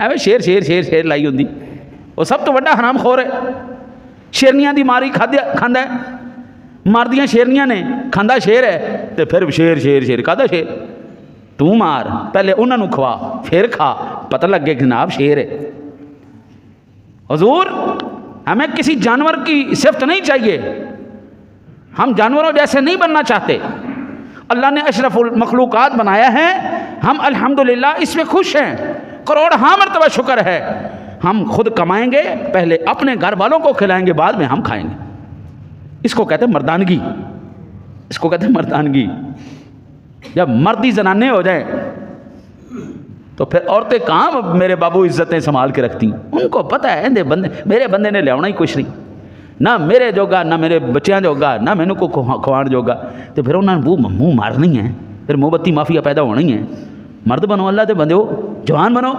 ਐਵੇਂ शेर लाई होंदी। वो सब तो वड्डा हराम खोर है। शेरनियां दी मारी खांदा है, मारदियां शेरनियां ने, खांदा शेर है, तो फिर शेर कहदा शेर तू मार, पहले उन्होंने खवा फिर खा, पता लगे कि जनाब शेर है। हुजूर हमें किसी जानवर की सिफ्त नहीं चाहिए, हम जानवरों जैसे नहीं बनना चाहते। अल्लाह ने अशरफुल मखलूकात बनाया है, हम अल्हम्दुलिल्लाह इसमें खुश हैं, करोड़ हाँ मरतबा शुक्र है। हम खुद कमाएंगे, पहले अपने घर वालों को खिलाएंगे, बाद में हम खाएंगे। इसको कहते हैं मर्दानगी, इसको कहते हैं मर्दानगी। जब मर्दी जनाने हो जाए तो फिर औरतें कहाँ मेरे बाबू इज्जतें संभाल के रखती हैं। उनको पता है मेरे बंदे ने लियाना ही कुछ नहीं, ना मेरे जोगा, ना मेरे बच्चों जोगा, ना मैनू को खुआण जोगा, तो फिर उन्होंने मुँह मारनी है, फिर मोमबत्ती माफिया पैदा होना ही है। मर्द बनो, अल्लाह के बंदे हो, जवान बनो।